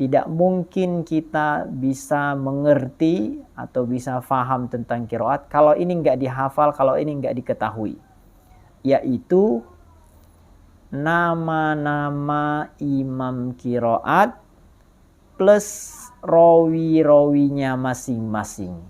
tidak mungkin kita bisa mengerti atau bisa faham tentang qiraat kalau ini nggak dihafal, kalau ini nggak diketahui. Yaitu nama-nama imam qiraat plus rawi-rawinya masing-masing.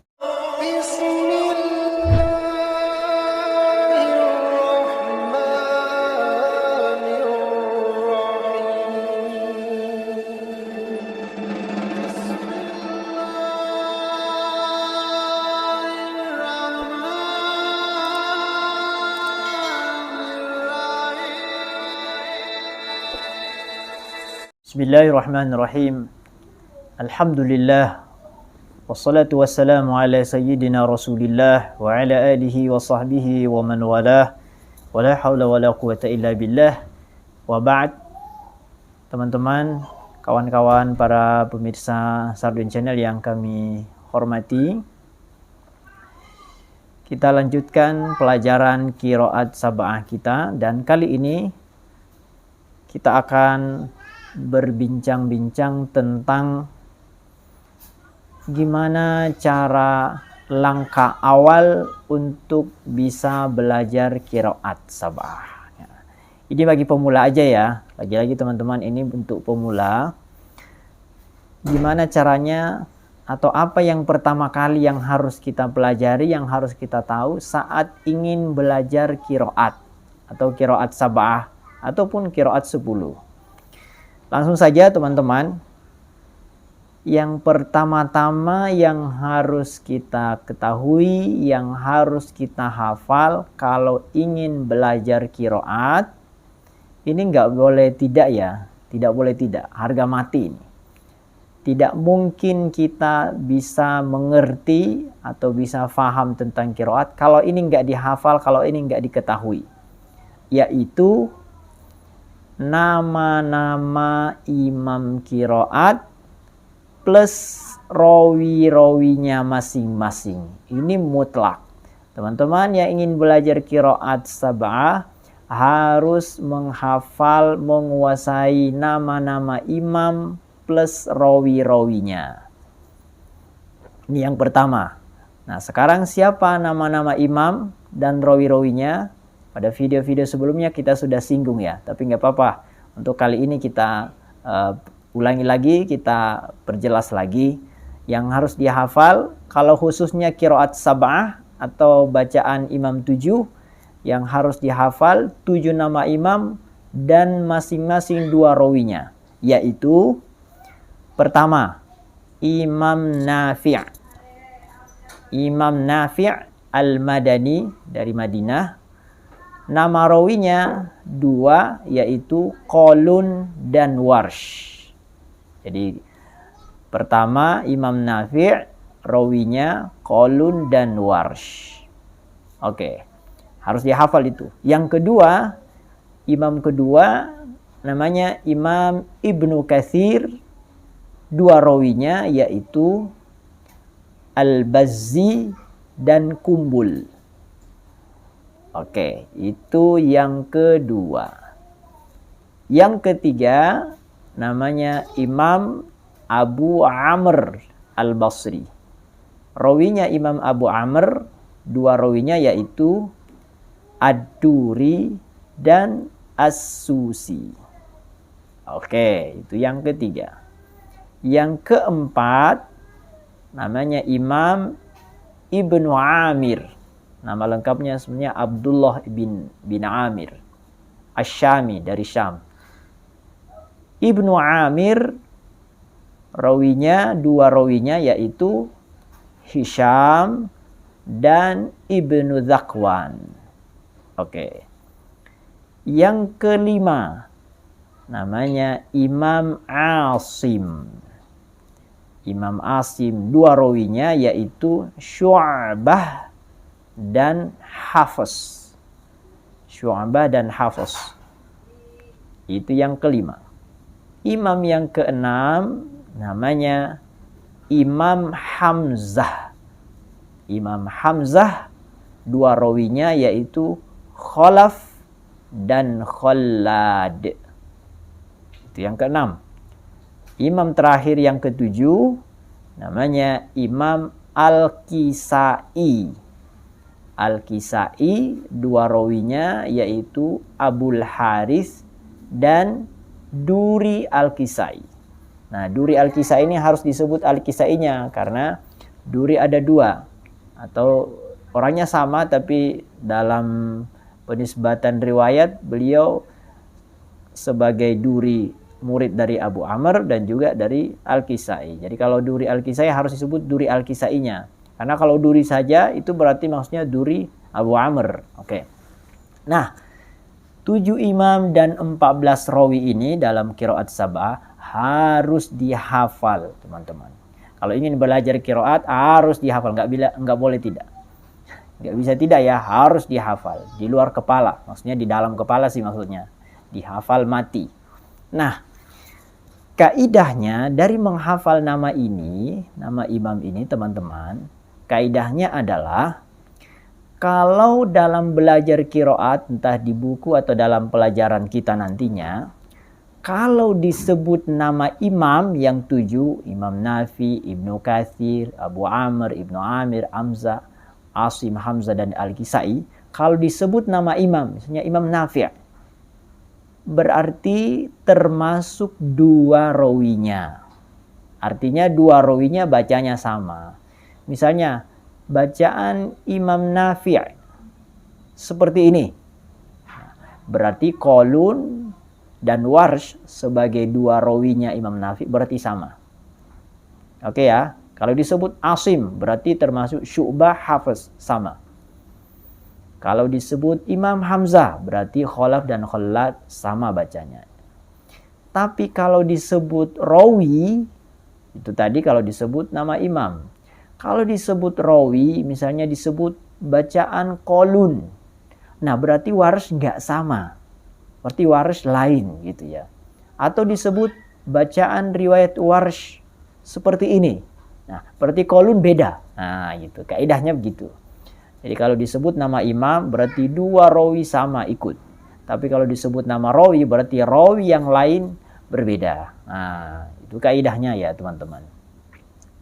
Bismillahirrahmanirrahim. Alhamdulillah. Wassalatu wassalamu ala sayyidina Rasulillah wa ala alihi wa sahbihi wa man walah. Wa la hawla wa la quwata illa billah. Wa ba'd. Teman-teman, kawan-kawan para pemirsa Sardun Channel yang kami hormati, kita lanjutkan pelajaran qiraat sab'ah kita, dan kali ini kita akan berbincang-bincang tentang gimana cara langkah awal untuk bisa belajar qiraat sab'ah. Ini bagi pemula aja ya. Lagi-lagi teman-teman, ini untuk pemula. Gimana caranya atau apa yang pertama kali yang harus kita pelajari, yang harus kita tahu saat ingin belajar qiraat atau qiraat sab'ah ataupun qiraat 10. Langsung saja teman-teman, yang pertama-tama yang harus kita ketahui, yang harus kita hafal kalau ingin belajar qiraat, ini nggak boleh tidak ya, tidak boleh tidak, harga mati ini. Tidak mungkin kita bisa mengerti atau bisa faham tentang qiraat kalau ini nggak dihafal, kalau ini nggak diketahui. Yaitu nama-nama imam qiraat plus rawi-rawinya masing-masing. Ini mutlak. Teman-teman yang ingin belajar qiraat sab'ah harus menghafal, menguasai nama-nama imam plus rawi-rawinya. Ini yang pertama. Nah, sekarang siapa nama-nama imam dan rawi-rawinya? Pada video-video sebelumnya kita sudah singgung ya, tapi nggak apa-apa. Untuk kali ini kita ulangi lagi, kita perjelas lagi. Yang harus dihafal, kalau khususnya qiraat sab'ah atau bacaan imam 7, yang harus dihafal 7 nama imam dan masing-masing 2 rawinya. Yaitu, pertama, Imam Nafi'. Imam Nafi' Al-Madani dari Madinah. Nama rawinya 2, yaitu Qalun dan Warsh. Jadi pertama Imam Nafi', rawinya Qalun dan Warsh. Oke, harus dihafal itu. Yang kedua, imam kedua namanya Imam Ibnu Katsir, 2 rawinya yaitu Al-Bazzi dan Kumbul. Oke, itu yang kedua. Yang ketiga namanya Imam Abu Amr Al-Basri. Rawinya Imam Abu Amr, 2 rawinya yaitu Ad-Duri dan As-Susi. Oke, itu yang ketiga. Yang keempat namanya Imam Ibnu Amir. Nama lengkapnya sebenarnya Abdullah bin Amir Asy-Syami dari Syam. Ibnu Amir, rawinya 2 rawinya yaitu Hisham dan Ibnu Zakwan. Oke. Yang kelima namanya Imam Asim. Imam Asim, 2 rawinya yaitu Syu'bah dan Hafiz. Syu'bah dan Hafiz. Itu yang kelima. Imam yang keenam namanya Imam Hamzah. Imam Hamzah, 2 rawinya yaitu Khalaf dan Khallad. Itu yang keenam. Imam terakhir yang ketujuh namanya Imam Al-Kisai. Al-Kisai, dua rawinya yaitu Abul Harith dan Duri Al-Kisai. Nah, Duri Al-Kisai ini harus disebut Al-Kisainya karena Duri ada dua, atau orangnya sama tapi dalam penisbatan riwayat beliau sebagai Duri, murid dari Abu Amr dan juga dari Al-Kisai. Jadi kalau Duri Al-Kisai harus disebut Duri Al-Kisainya. Karena kalau Duri saja itu berarti maksudnya Duri Abu Amr. Oke. Nah, 7 imam dan 14 rawi ini dalam qiraat sab'ah harus dihafal, teman-teman. Kalau ingin belajar qiraat harus dihafal, nggak boleh tidak. Nggak bisa tidak ya, harus dihafal. Di luar kepala, maksudnya di dalam kepala sih maksudnya. Dihafal mati. Nah, kaidahnya dari menghafal nama ini, nama imam ini teman-teman, kaidahnya adalah kalau dalam belajar qiraat, entah di buku atau dalam pelajaran kita nantinya, kalau disebut nama imam yang 7, Imam Nafi, Ibnu Katsir, Abu Amr, Ibnu Amir, Hamzah, Asim, Hamzah, dan Al-Kisai, kalau disebut nama imam, misalnya Imam Nafi', berarti termasuk dua rawinya. Artinya dua rawinya bacanya sama. Misalnya, bacaan Imam Nafi' seperti ini. Berarti Qalun dan Warsh sebagai dua rawinya Imam Nafi' berarti sama. Oke ya. Kalau disebut Asim berarti termasuk Syu'bah, Hafiz, sama. Kalau disebut Imam Hamzah berarti Khalaf dan Khallad sama bacanya. Tapi kalau disebut rawi, itu tadi kalau disebut nama imam. Kalau disebut rawi, misalnya disebut bacaan Qalun. Nah, berarti Warsh nggak sama. Berarti Warsh lain gitu ya. Atau disebut bacaan riwayat Warsh seperti ini. Nah, berarti Qalun beda. Nah, gitu. Kaidahnya begitu. Jadi kalau disebut nama imam berarti dua rawi sama ikut. Tapi kalau disebut nama rawi berarti rawi yang lain berbeda. Nah, itu kaidahnya ya, teman-teman.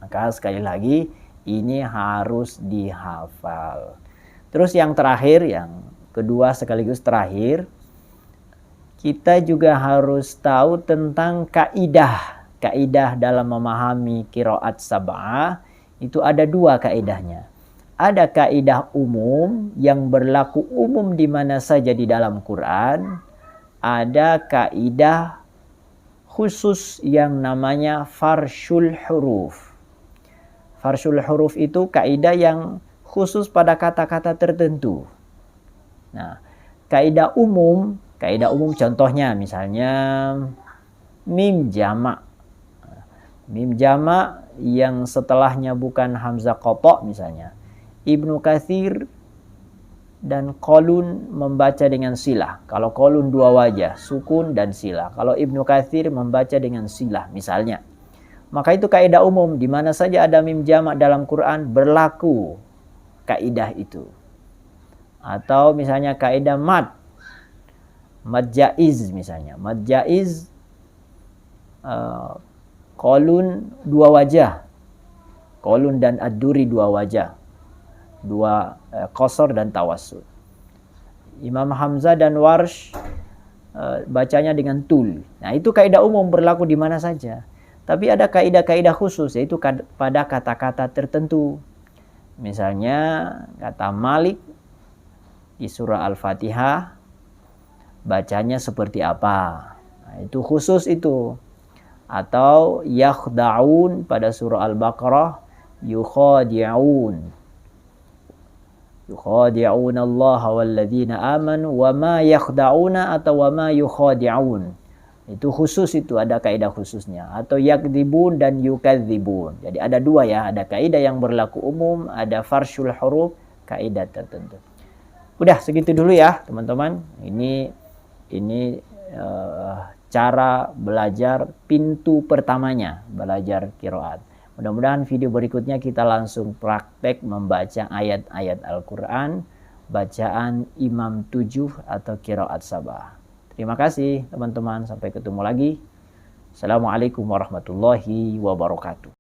Maka sekali lagi ini harus dihafal. Terus yang terakhir, yang kedua sekaligus terakhir, kita juga harus tahu tentang kaidah. Kaidah dalam memahami qiraat sab'ah itu ada dua kaidahnya. Ada kaidah umum yang berlaku umum di mana saja di dalam Quran. Ada kaidah khusus yang namanya farshul huruf. Farshul huruf itu kaidah yang khusus pada kata-kata tertentu. Nah, kaidah umum contohnya misalnya mim jamak. Mim jamak yang setelahnya bukan hamzah qata misalnya. Ibnu Katsir dan Qalun membaca dengan silah. Kalau Qalun dua wajah, sukun dan silah. Kalau Ibnu Katsir membaca dengan silah misalnya. Maka itu kaidah umum, di mana saja ada mim jamak dalam Quran berlaku kaidah itu. Atau misalnya kaidah mad jaiz misalnya. Mad jaiz Qalun dua wajah. Qalun dan ad-duri dua wajah. Dua qasar dan tawassul. Imam Hamzah dan Warsh bacanya dengan tul. Nah, itu kaidah umum berlaku di mana saja. Tapi ada kaidah-kaidah khusus, yaitu pada kata-kata tertentu. Misalnya kata Malik di surah Al-Fatihah bacanya seperti apa. Nah, itu khusus itu. Atau yakhda'un pada surah Al-Baqarah yukhadi'un. Yukhadi'una Allah walladzina amanu wa ma yakhda'una atau wa ma yukhadi'un. Itu khusus, itu ada kaidah khususnya. Atau yakdzibun dan yukadzibun. Jadi ada dua ya, ada kaidah yang berlaku umum, ada farshul huruf, kaidah tertentu. Udah segitu dulu ya, teman-teman. Ini cara belajar pintu pertamanya, belajar qiraat. Mudah-mudahan video berikutnya kita langsung praktek membaca ayat-ayat Al-Quran, bacaan Imam 7 atau qiraat sab'ah. Terima kasih teman-teman, sampai ketemu lagi. Assalamualaikum warahmatullahi wabarakatuh.